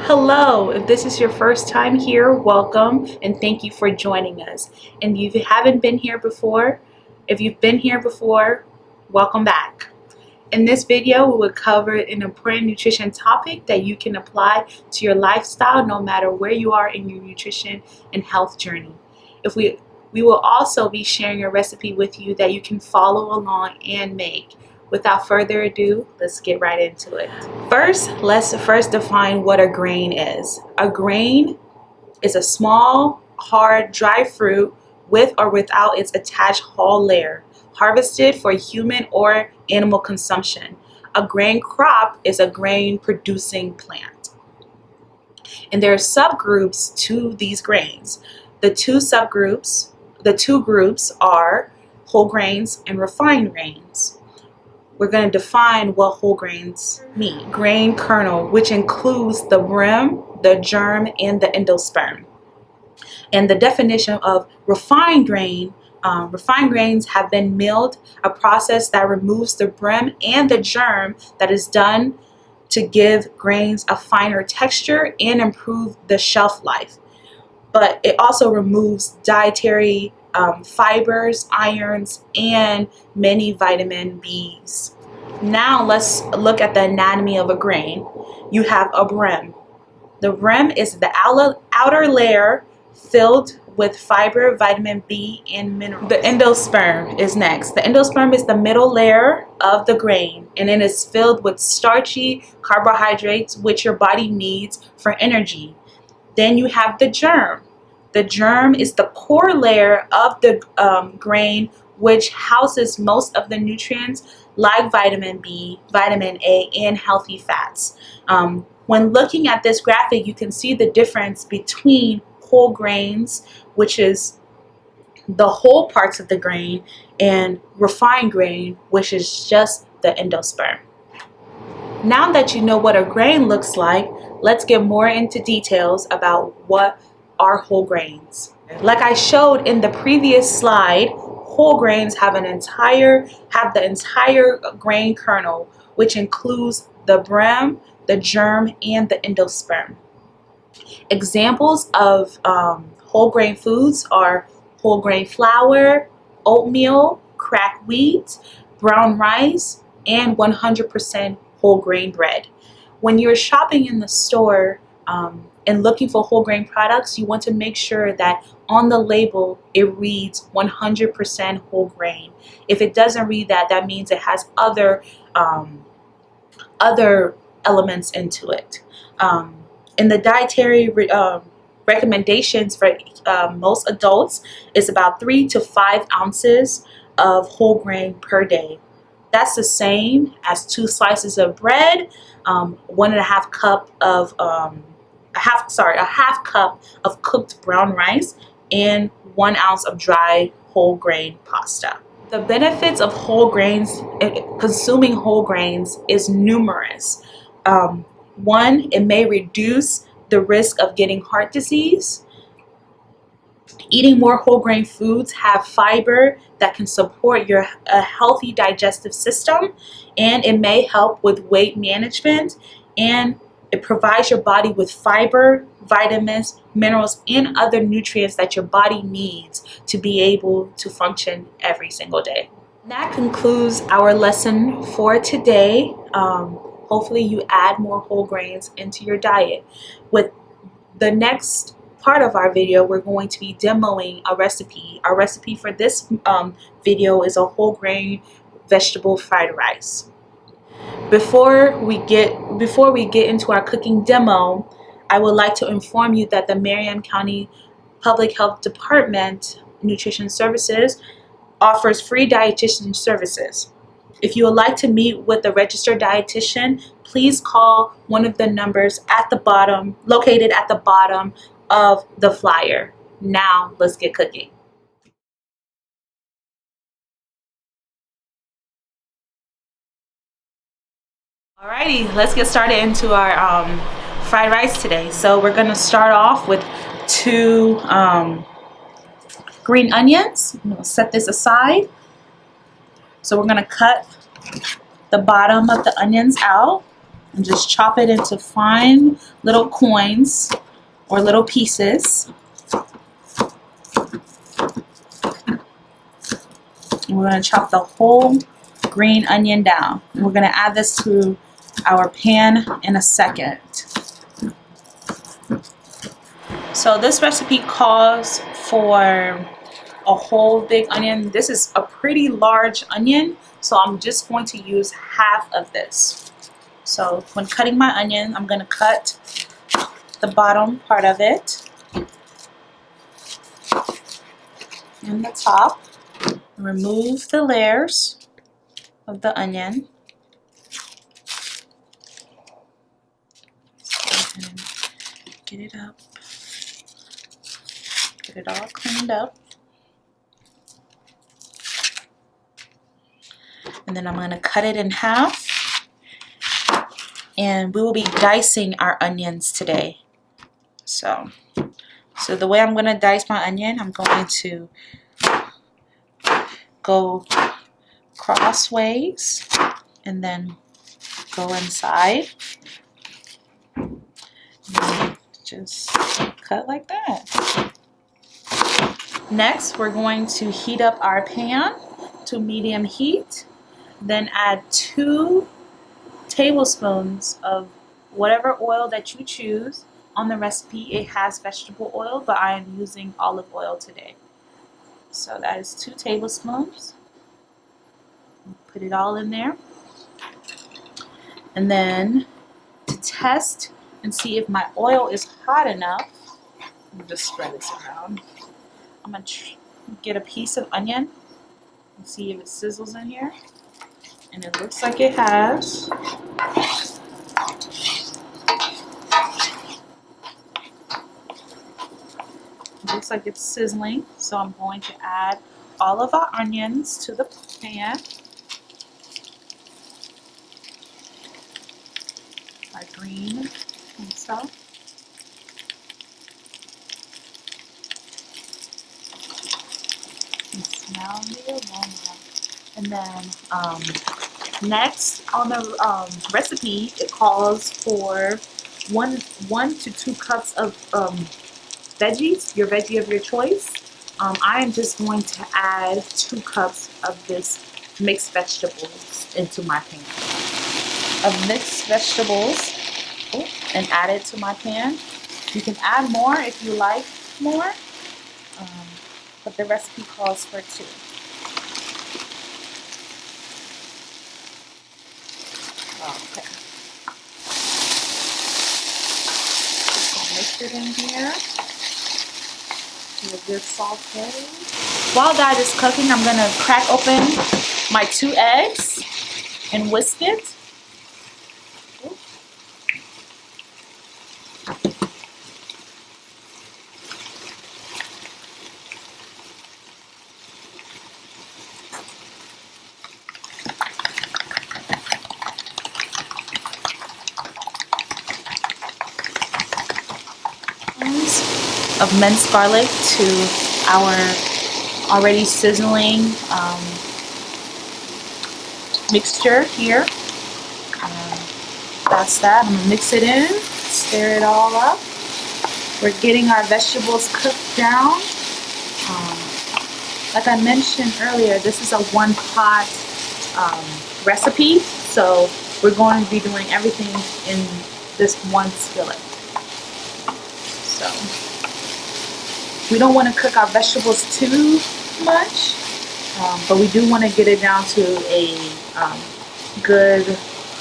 Hello, if this is your first time here, welcome and thank you for joining us. And if you haven't been here before, if you've been here before, welcome back. In this video, we will cover an important nutrition topic that you can apply to your lifestyle no matter where you are in your nutrition and health journey. We will also be sharing a recipe with you that you can follow along and make. Without further ado, let's get right into it. Let's define what a grain is. A grain is a small, hard, dry fruit with or without its attached hull layer, harvested for human or animal consumption. A grain crop is a grain-producing plant. And there are subgroups to these grains. The two groups are whole grains and refined grains. We're going to define what whole grains mean. Grain kernel, which includes the brim, the germ, and the endosperm. And the definition of refined grains have been milled, a process that removes the brim and the germ that is done to give grains a finer texture and improve the shelf life. But it also removes dietary fibers, irons, and many vitamin Bs. Now let's look at the anatomy of a grain. You have a brim. The brim is the outer layer filled with fiber, vitamin B, and minerals. The endosperm is next. The endosperm is the middle layer of the grain, and it is filled with starchy carbohydrates which your body needs for energy. Then you have the germ. The germ is the core layer of the grain, which houses most of the nutrients like vitamin B, vitamin A, and healthy fats. When looking at this graphic, you can see the difference between whole grains, which is the whole parts of the grain, and refined grain, which is just the endosperm. Now that you know what a grain looks like, let's get more into details about what are whole grains. Like I showed in the previous slide, whole grains have the entire grain kernel, which includes the brim, the germ, and the endosperm. Examples of whole grain foods are whole grain flour, oatmeal, cracked wheat, brown rice, and 100% whole grain bread. When you're shopping in the store and looking for whole grain products, you want to make sure that on the label it reads 100% whole grain. If it doesn't read that, that means it has other elements into it. In the dietary recommendations for most adults is about 3 to 5 ounces of whole grain per day. That's the same as 2 slices of bread, 1.5 cup of a half cup of cooked brown rice, and 1 ounce of dry whole grain pasta. The benefits of whole grains, consuming whole grains, is numerous. One, it may reduce the risk of getting heart disease. Eating more whole grain foods have fiber that can support a healthy digestive system, and it may help with weight management, and it provides your body with fiber, vitamins, minerals, and other nutrients that your body needs to be able to function every single day. That concludes our lesson for today. Hopefully you add more whole grains into your diet. With the next part of our video, we're going to be demoing a recipe. Our recipe for this video is a whole grain vegetable fried rice. Before we get into our cooking demo, I would like to inform you that the Marion County Public Health Department Nutrition Services offers free dietitian services. If you would like to meet with a registered dietitian, please call one of the numbers located at the bottom of the flyer. Now let's get cooking. Alrighty, let's get started into our fried rice today. So we're going to start off with 2 green onions. I'm going to set this aside. So we're going to cut the bottom of the onions out. and just chop it into fine little coins or little pieces. And we're going to chop the whole green onion down. And we're going to add this to our pan in a second. So this recipe calls for a whole big onion. This is a pretty large onion, so I'm just going to use half of this. So when cutting my onion, I'm going to cut the bottom part of it and the top. Remove the layers of the onion. And get it up. Get it all cleaned up. And then I'm going to cut it in half. And we will be dicing our onions today. So the way I'm going to dice my onion, I'm going to go crossways and then go inside. And just cut like that. Next, we're going to heat up our pan to medium heat. Then add 2 tablespoons of whatever oil that you choose. On the recipe, it has vegetable oil, but I am using olive oil today. So that is 2 tablespoons. Put it all in there. And then to test and see if my oil is hot enough, I'll just spread this around. I'm going to get a piece of onion and see if it sizzles in here. And it looks like it has. It looks like it's sizzling, so I'm going to add all of our onions to the pan. Our green and stuff. And smell the aroma. And then next on the recipe, it calls for 1 to 2 cups of veggies, your veggie of your choice. I am just going to add 2 cups of this mixed vegetables into my pan. Of mixed vegetables and add it to my pan. You can add more if you like more, but the recipe calls for 2. Okay. So mix it in here. Do a good saute. While that is cooking, I'm going to crack open my 2 eggs and whisk it. Of minced garlic to our already sizzling mixture here. That's that. I'm gonna mix it in, stir it all up. We're getting our vegetables cooked down. Like I mentioned earlier, this is a 1-pot recipe, so we're going to be doing everything in this one skillet. So we don't want to cook our vegetables too much, but we do want to get it down to a good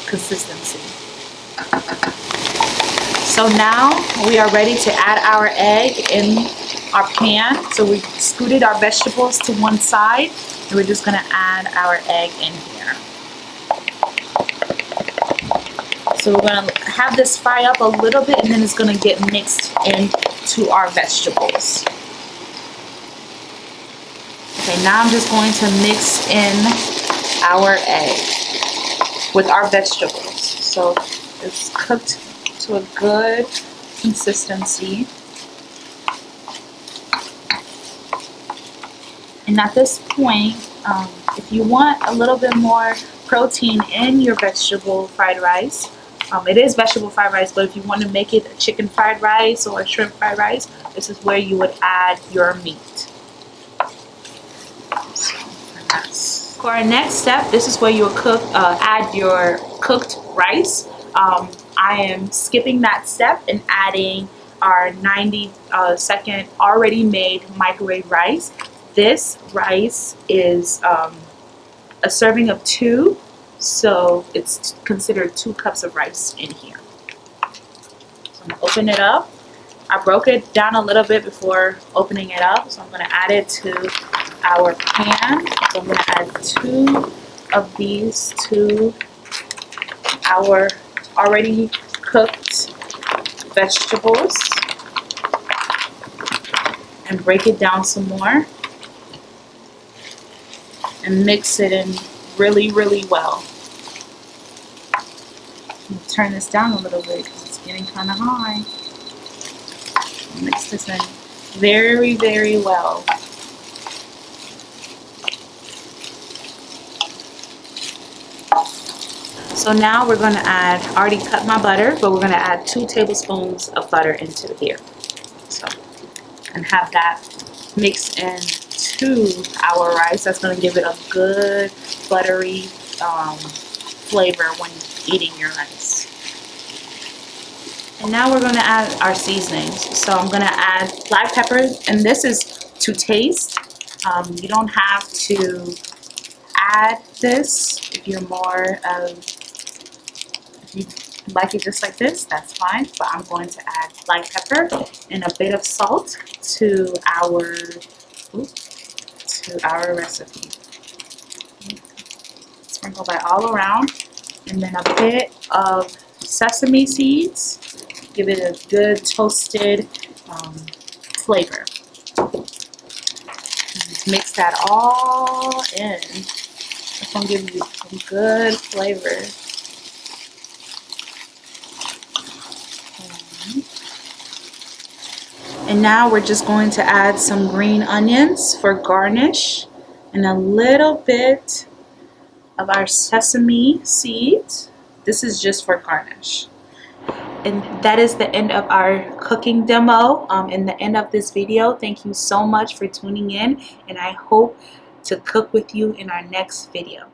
consistency. So now we are ready to add our egg in our pan. So we scooted our vegetables to one side, and we're just going to add our egg in here. So we're going to have this fry up a little bit, and then it's going to get mixed into our vegetables. Okay, now I'm just going to mix in our egg with our vegetables. So it's cooked to a good consistency. And at this point, if you want a little bit more protein in your vegetable fried rice, It is vegetable fried rice, but if you want to make it a chicken fried rice or a shrimp fried rice, this is where you would add your meat. For our next step, this is where you'll add your cooked rice. I am skipping that step and adding our 90-second already made microwave rice. This rice is a serving of 2, so it's considered 2 cups of rice in here. So I'm going to open it up. I broke it down a little bit before opening it up, so I'm going to add it to our pan. So I'm going to add 2 of these to our already cooked vegetables and break it down some more and mix it in really, really well. Turn this down a little bit because it's getting kind of high. Mix this in very, very well. So now we're going to add, I already cut my butter, but we're going to add 2 tablespoons of butter into here. So, and have that mixed into our rice. That's going to give it a good buttery flavor when eating your rice. And now we're going to add our seasonings. So I'm going to add black pepper, and this is to taste. You don't have to add this if you're more of, if you like it just like this, that's fine. But I'm going to add black pepper and a bit of salt to our recipe. Sprinkle that all around, and then a bit of sesame seeds. Give it a good toasted flavor. Just mix that all in. It's going to give you some good flavor. And now we're just going to add some green onions for garnish and a little bit of our sesame seeds. This is just for garnish. And that is the end of our cooking demo and the end of this video. Thank you so much for tuning in, and I hope to cook with you in our next video.